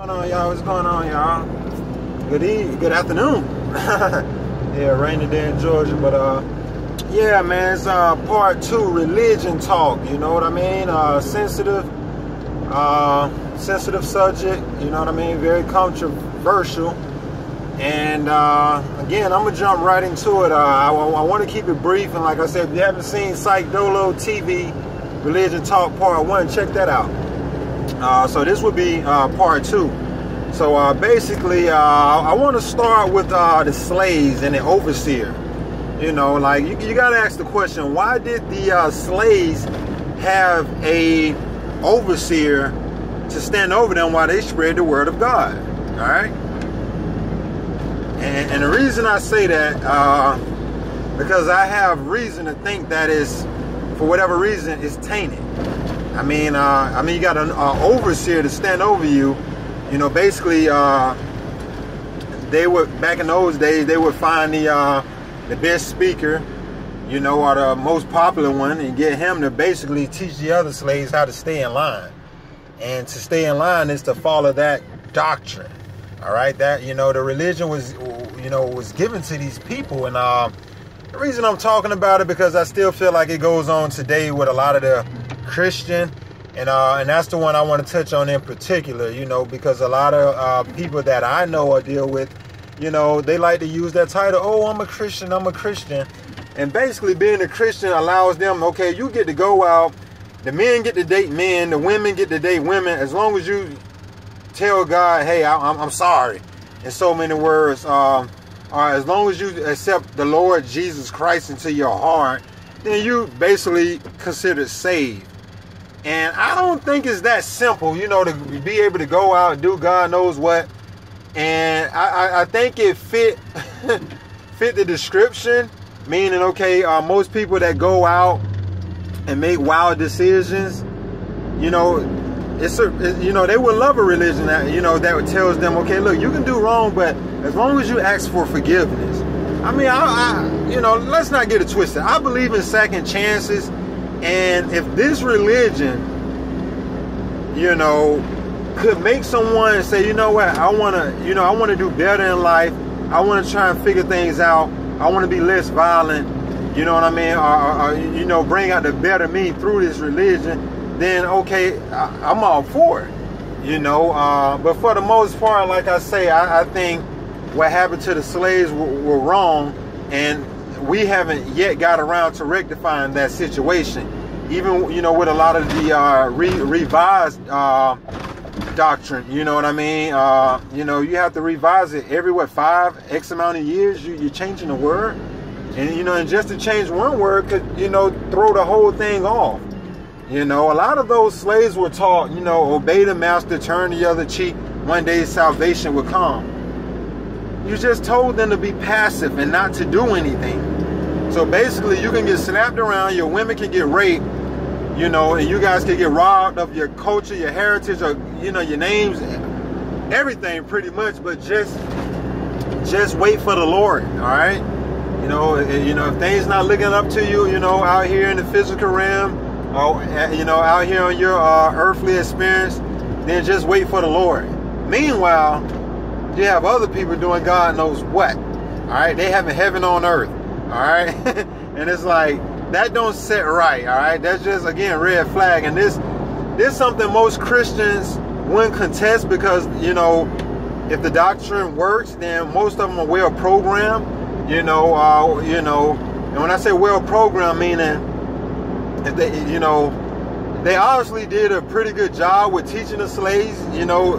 What's going on, y'all? Good afternoon. Yeah, rainy day in Georgia, but yeah, man, it's part 2 religion talk. You know what I mean? Sensitive subject. You know what I mean? Very controversial. And again, I'm gonna jump right into it. I want to keep it brief, and like I said, if you haven't seen Sike Dolo T.V Religion Talk Part 1, check that out. So this would be part 2. So basically, I want to start with the slaves and the overseer. You know, like you got to ask the question: why did the slaves have a overseer to stand over them while they spread the word of God? All right. And the reason I say that, because I have reason to think that is, for whatever reason, it's tainted. I mean, you got an overseer to stand over you. You know, basically, they would, back in those days, they would find the best speaker, you know, or the most popular one, and get him to basically teach the other slaves how to stay in line. And to stay in line is to follow that doctrine. All right, that, you know, the religion was, you know, was given to these people. And the reason I'm talking about it, because I still feel like it goes on today with a lot of the Christian, and that's the one I want to touch on in particular, you know, because a lot of people that I know or deal with, you know, they like to use that title, oh, I'm a Christian, and basically being a Christian allows them, okay, you get to go out, the men get to date men, the women get to date women, as long as you tell God, hey, I'm sorry, in so many words, as long as you accept the Lord Jesus Christ into your heart, then you basically considered saved. And I don't think it's that simple, you know, to be able to go out and do God knows what. And I think it fit the description, meaning, okay, most people that go out and make wild decisions, you know, you know, they would love a religion that, you know, that tells them, okay, look, you can do wrong, but as long as you ask for forgiveness. I mean, you know, let's not get it twisted. I believe in second chances, and if this religion, you know, could make someone say, you know what, I want to do better in life. I want to try and figure things out. I want to be less violent. You know what I mean? Or you know, bring out the better me through this religion. Then okay, I'm all for it, you know. But for the most part, like I say, I think what happened to the slaves were wrong, and we haven't yet got around to rectifying that situation. Even, you know, with a lot of the revised doctrine, you know what I mean? You know, you have to revise it every, what, 5X amount of years. You're changing the word, and you know, and just to change one word could, you know, throw the whole thing off. You know, a lot of those slaves were taught, you know, obey the master, turn the other cheek, one day salvation will come. You just told them to be passive and not to do anything. So basically, you can get slapped around, your women can get raped, you know, and you guys can get robbed of your culture, your heritage, or, you know, your names, everything pretty much, but just wait for the Lord, all right? You know, if things not looking up to you, you know, out here in the physical realm, or, you know, out here on your earthly experience, then just wait for the Lord. Meanwhile, you have other people doing God knows what. All right, they having heaven on earth. All right, and it's like that don't sit right. All right, that's just, again, red flag. And this something most Christians wouldn't contest, because, you know, if the doctrine works, then most of them are well programmed. You know, and when I say well programmed, meaning, if they, you know, they obviously did a pretty good job with teaching the slaves, you know,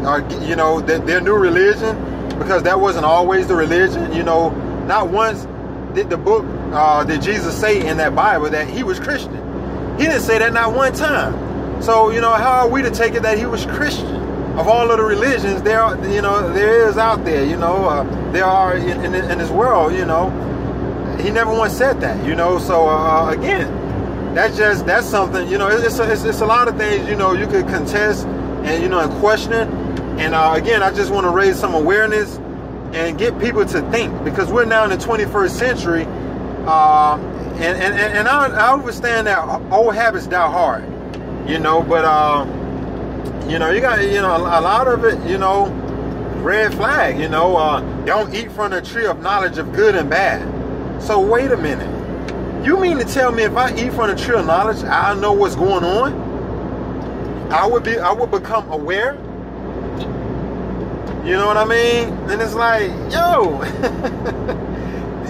or, you know, their new religion, because that wasn't always the religion. You know, not once did the book, did Jesus say in that Bible that he was Christian. He didn't say that not one time. So, you know, how are we to take it that he was Christian? Of all of the religions there, you know, there is out there, you know, there are in this world, you know, he never once said that, you know. So again, that's something, you know, it's a lot of things, you know, you could contest and, you know, and question it. And again, I just want to raise some awareness and get people to think, because we're now in the 21st century, and I understand that old habits die hard, you know, but You know, you got, you know, a lot of it, you know, red flag, you know, don't eat from the tree of knowledge of good and bad. So wait a minute. You mean to tell me if I eat from the tree of knowledge, I know what's going on? I would become aware? You know what I mean? And it's like, yo,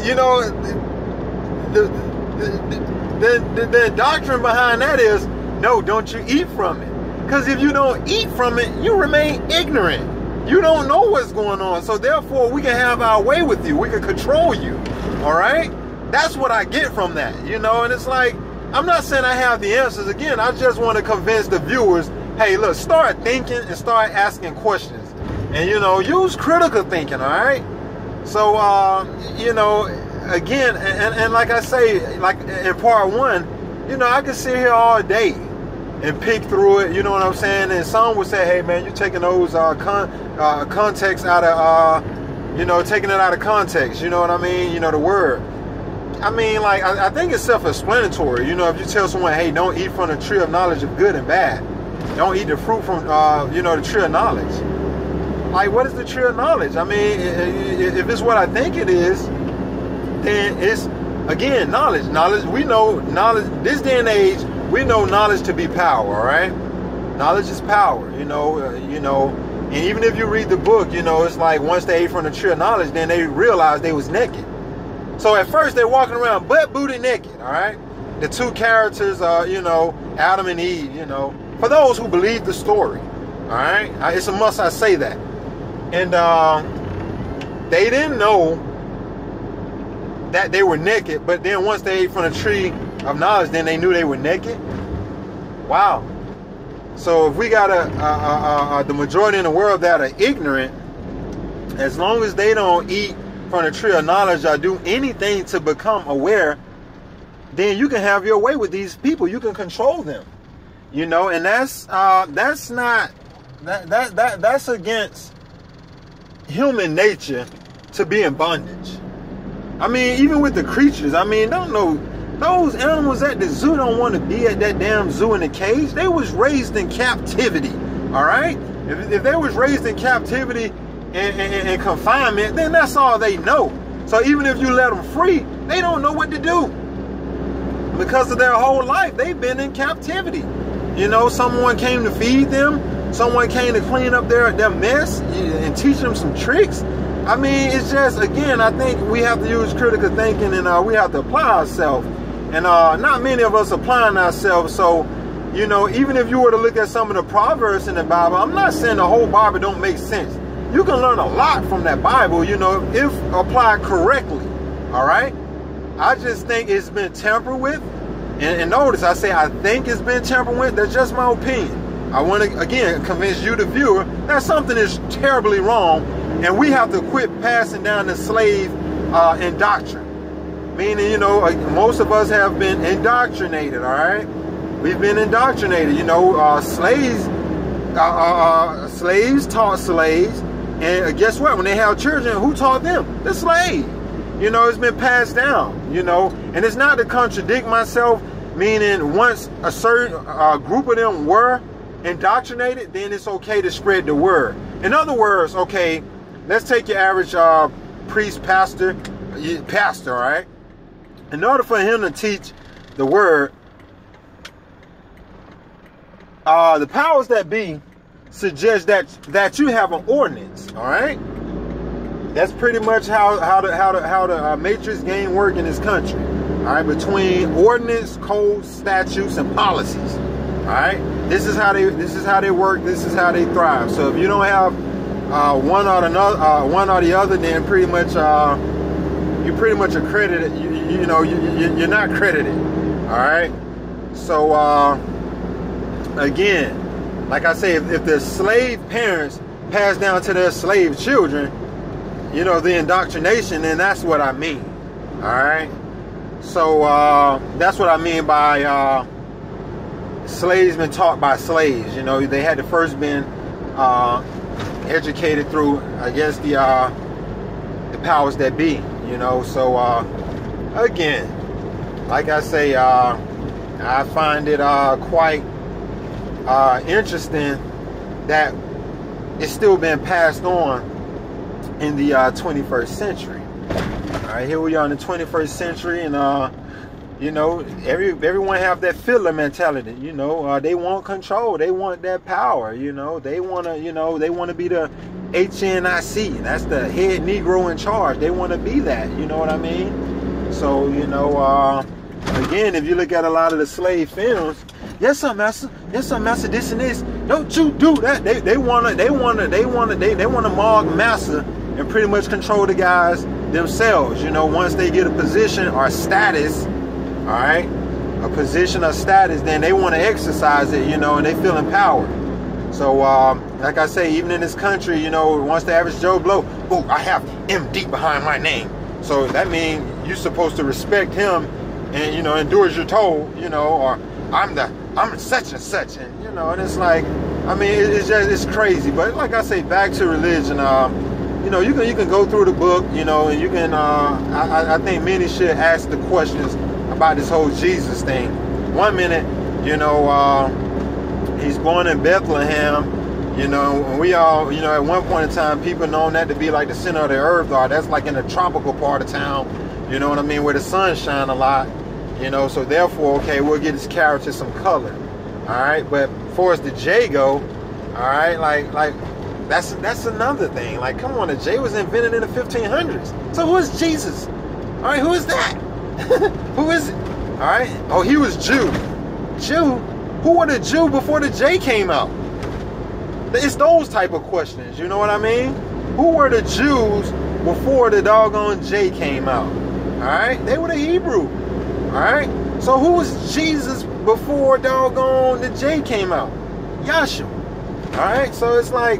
you know, the doctrine behind that is, no, don't you eat from it. Because if you don't eat from it, you remain ignorant. You don't know what's going on. So therefore, we can have our way with you. We can control you. All right? That's what I get from that. You know, and it's like, I'm not saying I have the answers. Again, I just want to convince the viewers, hey, look, start thinking and start asking questions. And, you know, use critical thinking, all right? So, you know, again, and like I say, like in part one, you know, I could sit here all day and pick through it, you know what I'm saying? And some would say, hey, man, you're taking those context out of, you know, taking it out of context, you know what I mean? You know, the word. I mean, like, I think it's self-explanatory. You know, if you tell someone, hey, don't eat from the tree of knowledge of good and bad. Don't eat the fruit from, you know, the tree of knowledge. Like, what is the tree of knowledge? I mean, if it's what I think it is, then it's, again, knowledge. Knowledge, we know knowledge, this day and age, we know knowledge to be power, all right? Knowledge is power, you know, and even if you read the book, you know, it's like once they ate from the tree of knowledge, then they realized they was naked. So at first they're walking around butt-booty naked, all right? The two characters are, you know, Adam and Eve, you know, for those who believe the story, all right? It's a must I say that. And they didn't know that they were naked, but then once they ate from the tree of knowledge, then they knew they were naked. Wow. So if we got the majority in the world that are ignorant, as long as they don't eat from the tree of knowledge or do anything to become aware, then you can have your way with these people. You can control them, you know, and that's against human nature to be in bondage. I mean, even with the creatures, I mean, don't know, those animals at the zoo don't want to be at that damn zoo in a cage. They was raised in captivity, all right? If they was raised in captivity and confinement, then that's all they know. So even if you let them free, they don't know what to do. Because of their whole life, they've been in captivity. You know, someone came to feed them. Someone came to clean up their mess and teach them some tricks. I mean, it's just, again, I think we have to use critical thinking and we have to apply ourselves. And not many of us applying ourselves. So, you know, even if you were to look at some of the proverbs in the Bible, I'm not saying the whole Bible don't make sense. You can learn a lot from that Bible, you know, if applied correctly. All right? I just think it's been tampered with. And notice, I say I think it's been tampered with. That's just my opinion. I want to, again, convince you, the viewer, that something is terribly wrong. And we have to quit passing down the slave indoctrination. Meaning, you know, most of us have been indoctrinated, all right? We've been indoctrinated. You know, slaves taught slaves. And guess what? When they have children, who taught them? The slave. You know, it's been passed down, you know. And it's not to contradict myself, meaning once a certain group of them were indoctrinated, then it's okay to spread the word. In other words, okay, let's take your average priest, pastor, all right? In order for him to teach the word, the powers that be suggest that you have an ordinance, all right? That's pretty much how the matrix game work in this country, all right? Between ordinance, codes, statutes, and policies, all right? This is how they work. This is how they thrive. So if you don't have one or the other, then pretty much you pretty much accredited. You know, you're not credited. All right. So again, like I say, if the slave parents pass down to their slave children, you know, the indoctrination, then that's what I mean. All right. So that's what I mean by slaves been taught by slaves. You know, they had to first been educated through, I guess, the powers that be. You know, so again, like I say, I find it quite interesting that is still being passed on in the 21st century. All right, here we are in the 21st century, and you know, everyone have that filler mentality. You know, they want control, they want that power. You know, they want to, you know, they want to be the HNIC. That's the head Negro in charge. They want to be that. You know what I mean? So, you know, again, if you look at a lot of the slave films, yes, sir, master. Yes, sir, master. This and this. Don't you do that? They wanna mark master and pretty much control the guys themselves. You know, once they get a position or status, all right, a position or status, then they want to exercise it. You know, and they feel empowered. So, like I say, even in this country, you know, once the average Joe Blow, oh, I have MD behind my name. So that means you're supposed to respect him, and you know, and do as you're told. You know, or I'm such and such, and you know, and it's like, I mean, it's crazy. But like I say, back to religion, you know, you can go through the book, you know, and you can. I think many should ask the questions about this whole Jesus thing. One minute, you know, he's born in Bethlehem. You know, and we all, you know, at one point in time, people known that to be like the center of the earth, or that's like in the tropical part of town. You know what I mean, where the sun shine a lot. You know, so therefore, okay, we'll get his character some color. All right, but as far as the J go, all right, like that's another thing. Like, come on, the J was invented in the 1500s. So who is Jesus? All right, who is that? Who is it? All right. Oh, he was Jew. Jew? Who were the Jew before the J came out? It's those type of questions. You know what I mean? Who were the Jews before the doggone J came out? All right, they were the Hebrew. All right, so who was Jesus before doggone the J came out? Yahshua. All right, so it's like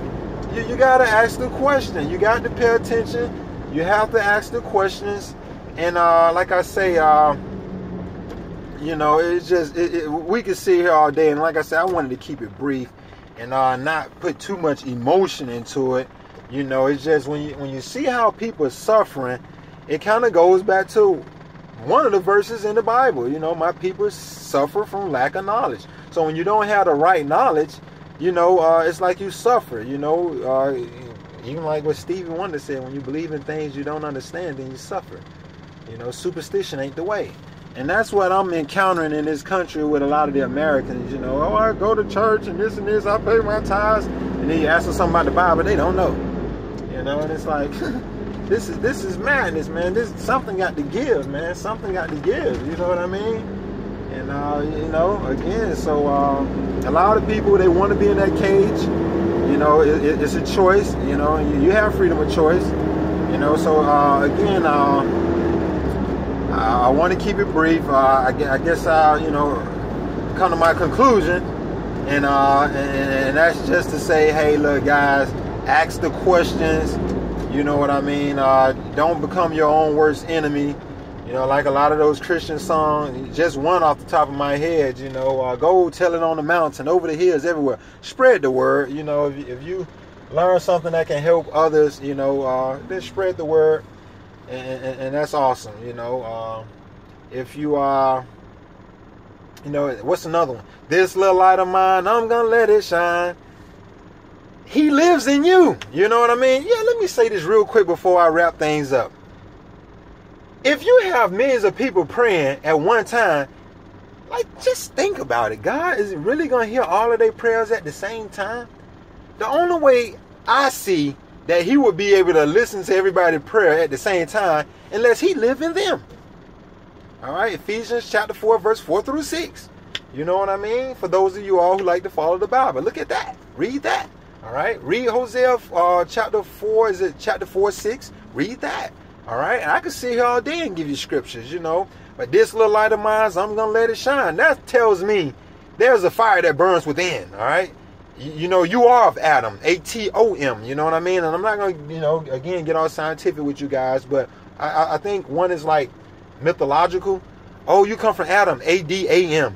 you gotta ask the question. You got to pay attention. You have to ask the questions. And like I say, you know, it's just we could sit here all day. And like I said, I wanted to keep it brief and not put too much emotion into it. You know, it's just when you see how people are suffering, it kind of goes back to one of the verses in the Bible. You know, my people suffer from lack of knowledge. So when you don't have the right knowledge, you know, it's like you suffer. You know, even like what Stevie Wonder said, when you believe in things you don't understand, then you suffer. You know, superstition ain't the way. And that's what I'm encountering in this country with a lot of the Americans. You know, oh, I go to church and this, I pay my tithes. And then you ask them something about the Bible, they don't know. You know, and it's like, this is madness, man. Something got to give, man. Something got to give. You know what I mean? And you know, again, so a lot of people, they want to be in that cage. You know, it's a choice. You know, you have freedom of choice. You know, so again, I want to keep it brief. I guess I'll, you know, come to my conclusion, and that's just to say, hey, look, guys, ask the questions. You know what I mean? Don't become your own worst enemy. You know, like a lot of those Christian songs, just one off the top of my head, you know, go tell it on the mountain, over the hills, everywhere. Spread the word. You know, if you learn something that can help others, you know, then spread the word. And that's awesome. You know, if you are, you know, what's another one? This little light of mine, I'm going to let it shine. He lives in you. You know what I mean? Yeah, let me say this real quick before I wrap things up. If you have millions of people praying at one time, like, just think about it. God is really going to hear all of their prayers at the same time? The only way I see that he would be able to listen to everybody's prayer at the same time unless he live in them. All right, Ephesians chapter 4, verse 4 through 6. You know what I mean? For those of you all who like to follow the Bible, look at that. Read that. All right, read Hosea chapter 4, is it chapter 4, 6? Read that. All right, and I can sit here all day and give you scriptures, you know. But this little light of mine, I'm going to let it shine. That tells me there's a fire that burns within, all right? You know, you are of Adam, A-T-O-M, you know what I mean? And I'm not going to, you know, again, get all scientific with you guys, but I think one is like mythological. Oh, you come from Adam, A-D-A-M.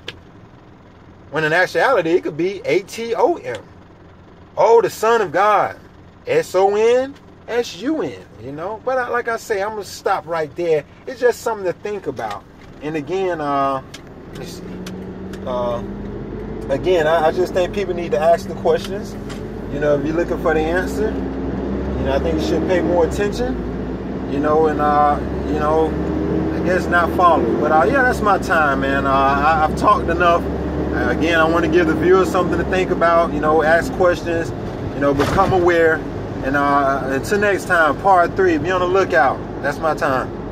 When in actuality, it could be A-T-O-M. Oh, the Son of God, S-O-N-S-U-N, you know? But like I say, I'm going to stop right there. It's just something to think about. And again, let me see. Again, I just think people need to ask the questions. You know, if you're looking for the answer, you know, I think you should pay more attention, you know, and, you know, I guess not follow. But, yeah, that's my time, man. I've talked enough. Again, I want to give the viewers something to think about, you know, ask questions, you know, become aware. And until next time, part 3, be on the lookout. That's my time.